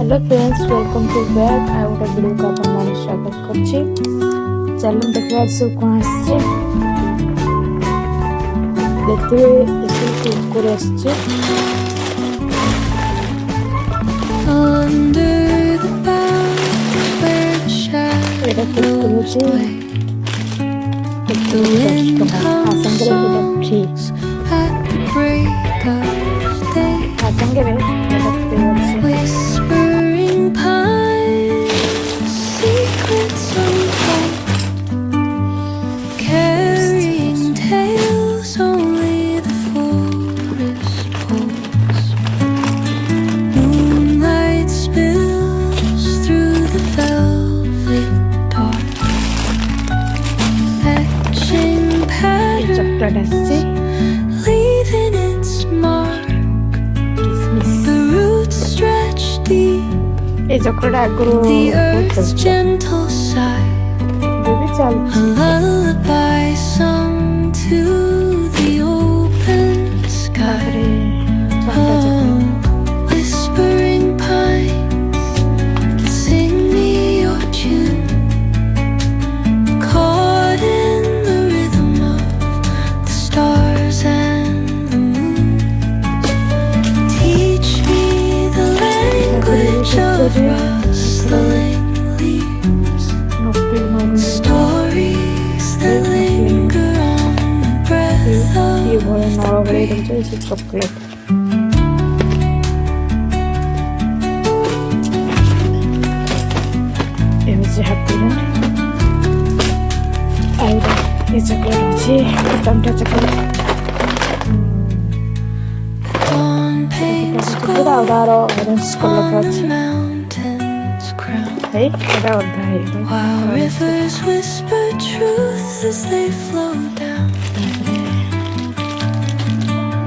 Hello friends, welcome to back आ गोटे video को अपन मान स्वागत करछि। चलो देखा सब कौन आसছে देखते एसे ऊपर आसছে এটা করতে হচ্ছে একটু আসাঙ্গরে এটা ফ্রি আসাঙ্গরে এটা ফ্রি আছে Whispering pines, secrets untold, carrying tales only the forest holds. Moonlight spills through the velvet dark, etching chocolate আসছে patterns, leaving its mark. The roots stretch deep, এই চকলেট আগ্রহ the earth's gentle sigh, baby চাল a lullaby sung to the open sky. Oh, whispering pines, sing me your tune, caught in the rhythm of the stars and the moon. Teach me the language of rustling leaves, stories that linger on the breath কি of বলে নরম হয়ে গেছে এই chocolate এই হচ্ছে happy আর এই chocolate হচ্ছে প্রথমটা চকলেট dawn paints এটা আরো অরেঞ্জ কালার on আছে the mountain's crown, এই এটা অর্ধেক while rivers whisper truth as they flow down,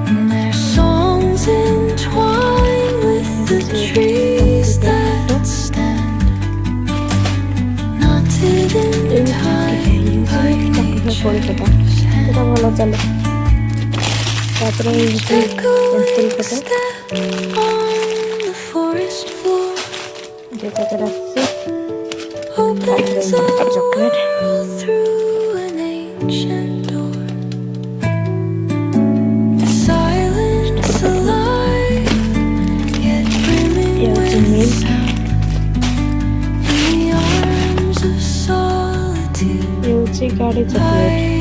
and their songs entwine with the trees that stand, knotted in time by nature's hand. এটা ভালো চলে তারপরে এই যে Echoing pencil step on the forest floor যেটাতে রাখছি opens a chocolate. world through an ancient door. The silence alive, yet brimming Yeah, it's a with milk. sound. In the arms of solitude, এই হচ্ছে গাড়ি chocolate I